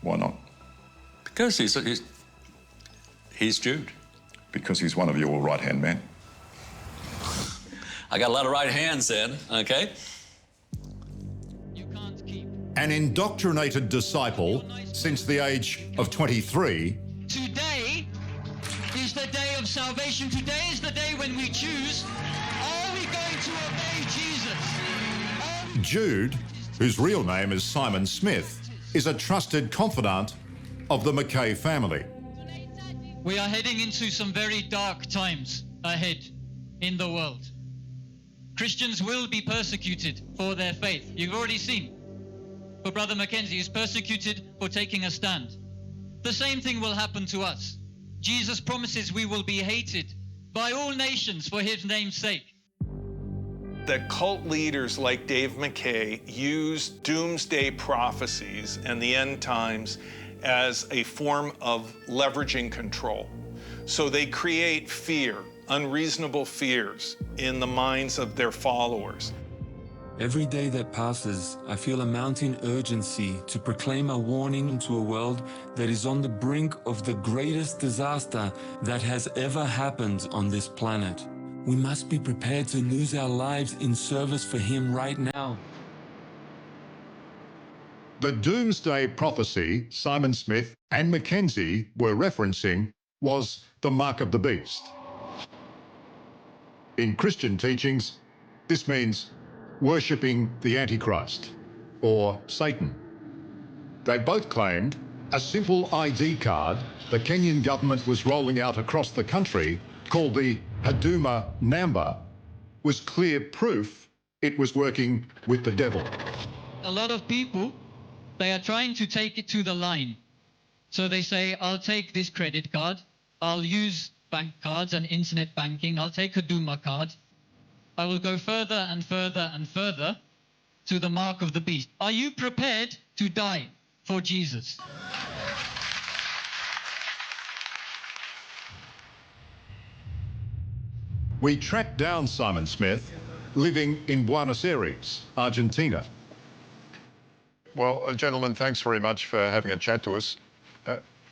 Why not? Because he's Jude. Because he's one of your right-hand men. I got a lot of right hands then, okay? An indoctrinated disciple since the age of 23. Today is the day of salvation. Today is the day when we choose, are we going to obey Jesus? Jude, whose real name is Simon Smith, is a trusted confidant of the McKay family. We are heading into some very dark times ahead in the world. Christians will be persecuted for their faith. You've already seen. For Brother Mackenzie is persecuted for taking a stand. The same thing will happen to us. Jesus promises we will be hated by all nations for his name's sake. That cult leaders like Dave McKay use doomsday prophecies and the end times as a form of leveraging control. So they create fear, unreasonable fears in the minds of their followers. Every day that passes, I feel a mounting urgency to proclaim a warning to a world that is on the brink of the greatest disaster that has ever happened on this planet. We must be prepared to lose our lives in service for him right now. The doomsday prophecy Simon Smith and Mackenzie were referencing was the mark of the beast. In Christian teachings, this means worshipping the Antichrist or Satan. They both claimed a simple ID card the Kenyan government was rolling out across the country, called the Huduma Namba, was clear proof it was working with the devil. A lot of people, they are trying to take it to the line. So they say, I'll take this credit card, I'll use bank cards and internet banking, I'll take a Huduma card, I will go further and further and further to the mark of the beast. Are you prepared to die for Jesus? We tracked down Simon Smith, living in Buenos Aires, Argentina. Well, gentlemen, thanks very much for having a chat to us.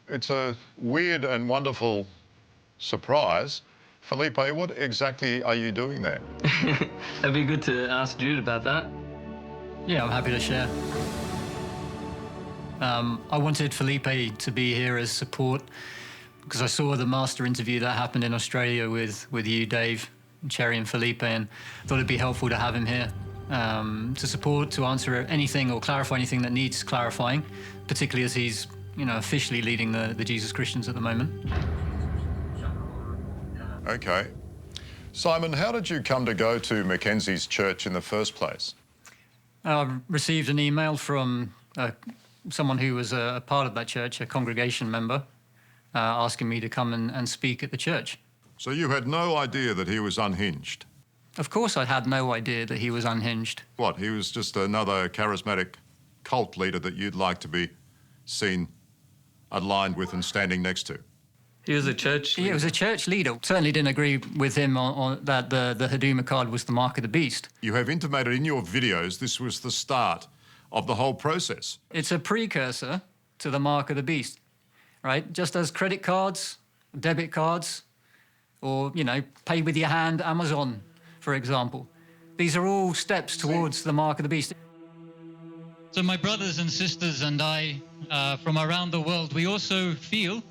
It's a weird and wonderful surprise. Felipe, what exactly are you doing there? It'd be good to ask Jude about that. Yeah, I'm happy to share. I wanted Felipe to be here as support because I saw the master interview that happened in Australia with you, Dave, Cherry and Felipe, and thought it'd be helpful to have him here to support, to answer anything or clarify anything that needs clarifying, particularly as he's, officially leading the Jesus Christians at the moment. Okay. Simon, how did you come to go to Mackenzie's church in the first place? I received an email from someone who was a part of that church, a congregation member, asking me to come and speak at the church. So you had no idea that he was unhinged? Of course I had no idea that he was unhinged. What, he was just another charismatic cult leader that you'd like to be seen aligned with and standing next to? He was a church leader. He was a church leader. Certainly didn't agree with him on that the Huduma card was the mark of the beast. You have intimated in your videos this was the start of the whole process. It's a precursor to the mark of the beast, right? Just as credit cards, debit cards, or, pay with your hand, Amazon, for example. These are all steps towards the mark of the beast. So my brothers and sisters and I, from around the world, we also feel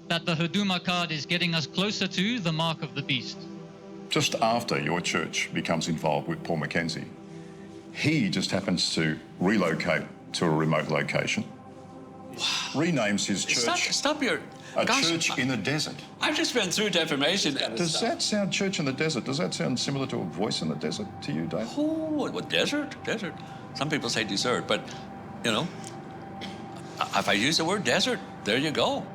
that the Huduma card is getting us closer to the mark of the beast. Just after your church becomes involved with Paul Mackenzie, he just happens to relocate to a remote location, renames his church Stop your... a church in the desert. I've just been through defamation. Does that sound church in the desert? Does that sound similar to a voice in the desert to you, Dave? Oh, what desert? Desert. Some people say desert, but, if I use the word desert, there you go.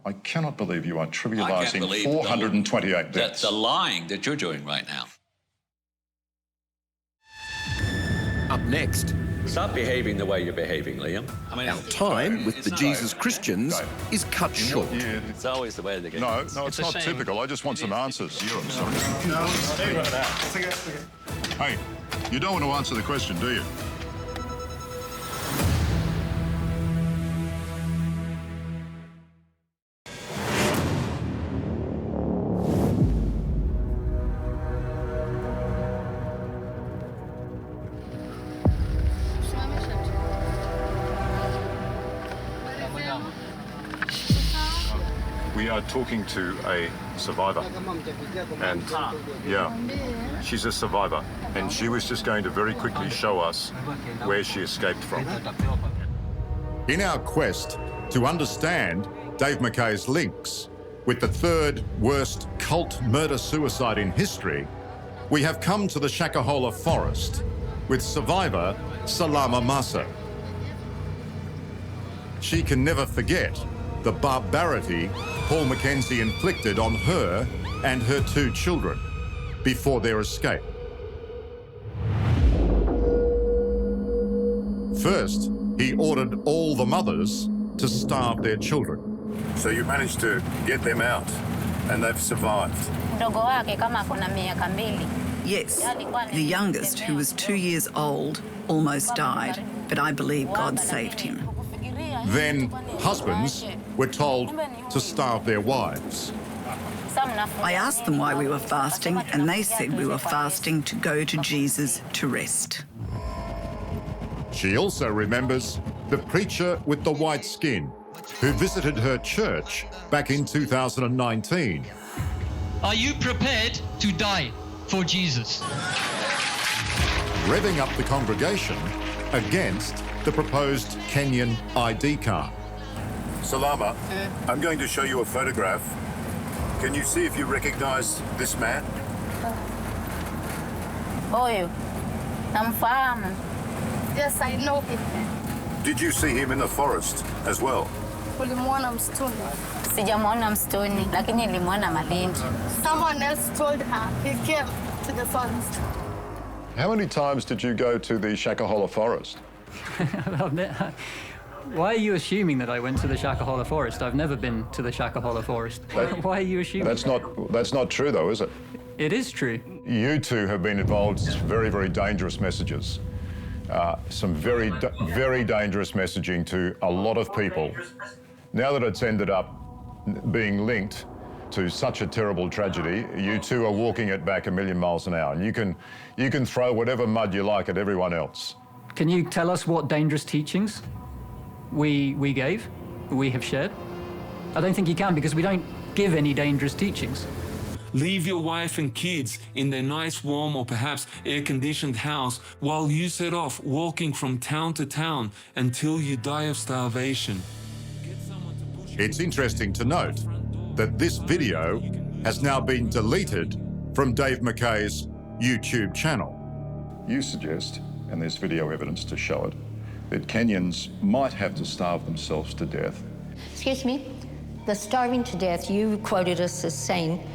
I cannot believe you are I can't trivialising believe 428 deaths. the lying that you're doing right now. Up next, Stop behaving the way you're behaving, Liam. our time with the Jesus Christians is cut short. It's always the way they get. No, it's not typical. I just want some answers. Hey, you don't want to answer the question, do you? We are talking to a survivor, and she's a survivor, and she was just going to very quickly show us where she escaped from. In our quest to understand Dave McKay's links with the third worst cult murder-suicide in history, we have come to the Shakahola forest with survivor Salama Massa. She can never forget the barbarity Paul Mackenzie inflicted on her and her 2 children before their escape. First, he ordered all the mothers to starve their children. So you managed to get them out, and they've survived. Yes, the youngest, who was 2 years old, almost died, but I believe God saved him. Then, husbands were told to starve their wives. I asked them why we were fasting, and they said we were fasting to go to Jesus to rest. She also remembers the preacher with the white skin who visited her church back in 2019. Are you prepared to die for Jesus? Revving up the congregation against the proposed Kenyan ID card. Salama, I'm going to show you a photograph. Can you see if you recognise this man? Oyo, namfahamu. Yes, I know him. Did you see him in the forest as well? Ulimwona msituni? Sijamwona msituni, lakini nilimwona Malindi. Someone else told her he came to the forest. How many times did you go to the Shakahola forest? Why are you assuming that I went to the Shakahola forest? I've never been to the Shakahola forest. Why are you assuming That's not true, though, is it? It is true. You two have been involved in very, very dangerous messages. Some very dangerous messaging to a lot of people. Now that it's ended up being linked to such a terrible tragedy, you two are walking it back a million miles an hour. And you can throw whatever mud you like at everyone else. Can you tell us what dangerous teachings we have shared? I don't think you can, because we don't give any dangerous teachings. Leave your wife and kids in their nice, warm, or perhaps air-conditioned house while you set off walking from town to town until you die of starvation. It's interesting to note that this video has now been deleted from Dave McKay's YouTube channel. You suggest, and there's video evidence to show it, that Kenyans might have to starve themselves to death. Excuse me? The starving to death, you quoted us as saying,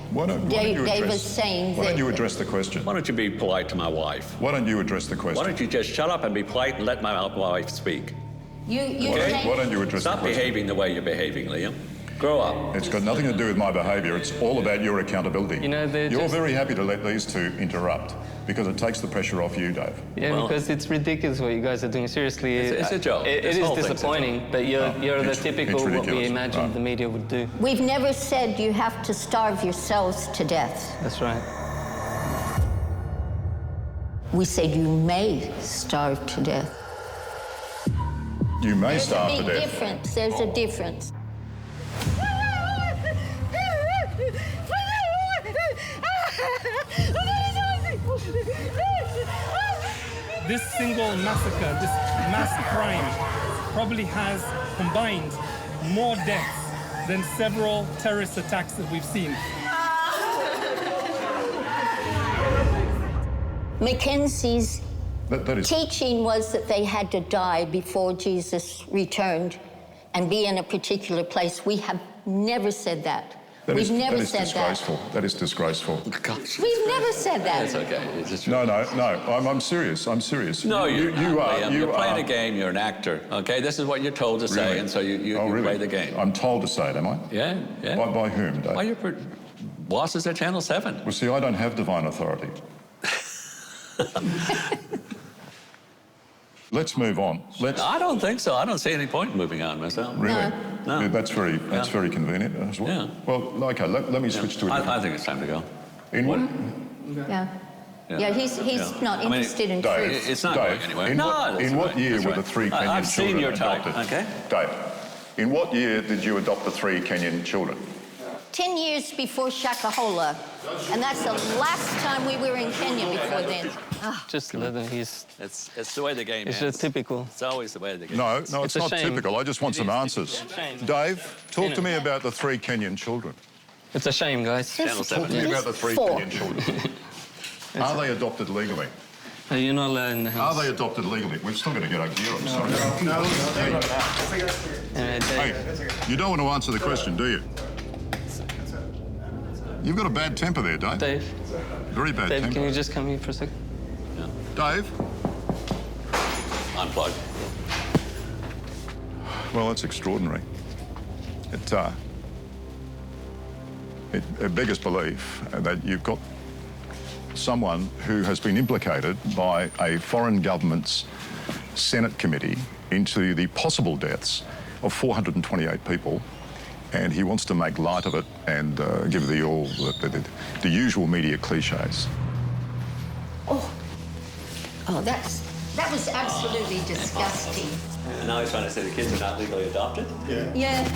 Dave is saying that... Why don't you address the question? Why don't you be polite to my wife? Why don't you address the question? Why don't you just shut up and be polite and let my wife speak? Why don't you address the question? Stop behaving the way you're behaving, Liam. Grow up. It's got nothing to do with my behaviour. It's all about your accountability. You know, you're very happy to let these two interrupt because it takes the pressure off you, Dave. Yeah, because it's ridiculous what you guys are doing. Seriously, it's a joke. It is disappointing, but you're the typical what we imagined the media would do. We've never said you have to starve yourselves to death. That's right. We said you may starve to death. You may starve to death. There's a big difference. There's a difference. This single massacre, this mass crime, probably has combined more deaths than several terrorist attacks that we've seen. Mackenzie's teaching was that they had to die before Jesus returned and be in a particular place. We have never said that. We've never said that. That is disgraceful. We've never said that. That's okay. No. I'm serious. I'm serious. No, you are. You're playing are. a game. You're an actor. Okay, this is what you're told to say, and so you play the game. I'm told to say it, am I? Yeah. By whom, Dave? By your bosses at Channel 7. Well, see, I don't have divine authority. Let's move on. I don't think so. I don't see any point in moving on myself. Really? No. Yeah, that's very convenient as well. Yeah. Well, okay, let me switch to it. I think it's time to go. In what? Yeah, he's not interested in truth. It's not going anywhere. In what year were the three Kenyan I've seen children your type, adopted? okay? Dave, in what year did you adopt the three Kenyan children? 10 years before Shakahola, and that's the last time we were in Kenya before then. Just let him. It's the way the game is. It's just typical. It's always the way the game No, is. it's not typical. I just want some answers. Dave, talk to me about the three Kenyan children. It's a shame, guys. Talk to me about the three Kenyan children. Are they adopted legally? You're not allowed in the house. Are they adopted legally? We're still going to get over here, I'm sorry. Hey, you don't want to answer the question, do you? You've got a bad temper there, Dave. Dave. Very bad temper. Dave, can you just come here for a second? Yeah. Dave? Unplug. Well, that's extraordinary. It beggars belief that you've got someone who has been implicated by a foreign government's Senate committee into the possible deaths of 428 people, and he wants to make light of it and give the usual media cliches. Oh, that's That was absolutely disgusting. And now he's trying to say the kids are not legally adopted? Yeah.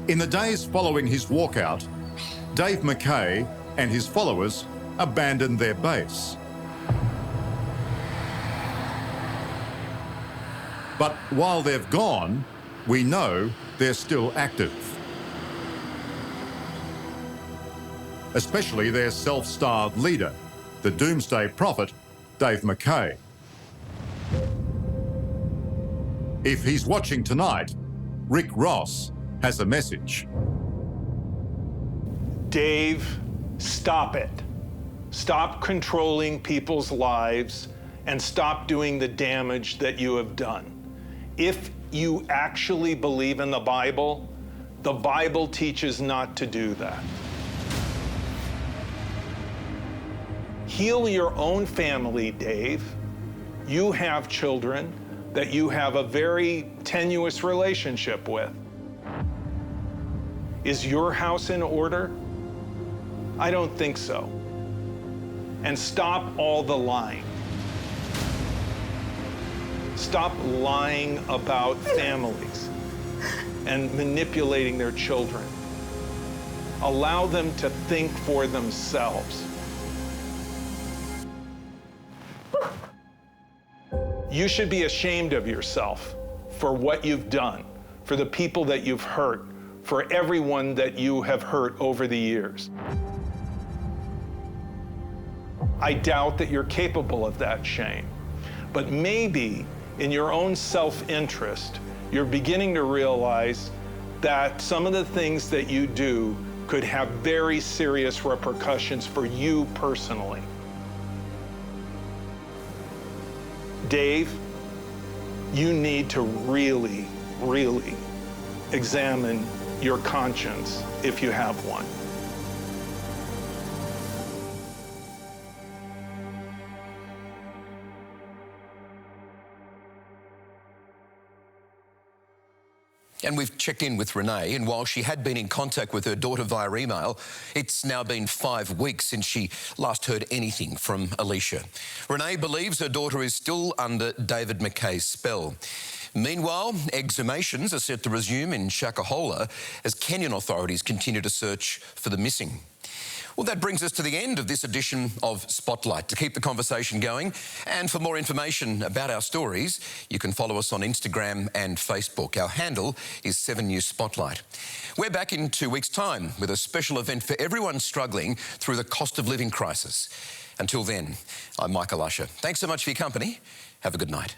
In the days following his walkout, Dave McKay and his followers abandoned their base. But while they've gone, we know they're still active. Especially their self-styled leader, the doomsday prophet, Dave McKay. If he's watching tonight, Rick Ross has a message. Dave, stop it. Stop controlling people's lives and stop doing the damage that you have done. If you actually believe in the Bible teaches not to do that. Heal your own family, Dave. You have children that you have a very tenuous relationship with. Is your house in order? I don't think so. And stop all the lying. Stop lying about families and manipulating their children. Allow them to think for themselves. You should be ashamed of yourself for what you've done, for the people that you've hurt, for everyone that you have hurt over the years. I doubt that you're capable of that shame, but maybe in your own self-interest, you're beginning to realize that some of the things that you do could have very serious repercussions for you personally. Dave, you need to really, really examine your conscience if you have one. And we've checked in with Renee, and while she had been in contact with her daughter via email, it's now been 5 weeks since she last heard anything from Alicia. Renee believes her daughter is still under David McKay's spell. Meanwhile, exhumations are set to resume in Shakahola as Kenyan authorities continue to search for the missing. Well, that brings us to the end of this edition of Spotlight. To keep the conversation going and for more information about our stories, you can follow us on Instagram and Facebook. Our handle is 7 News Spotlight. We're back in 2 weeks' time with a special event for everyone struggling through the cost of living crisis. Until then, I'm Michael Usher. Thanks so much for your company. Have a good night.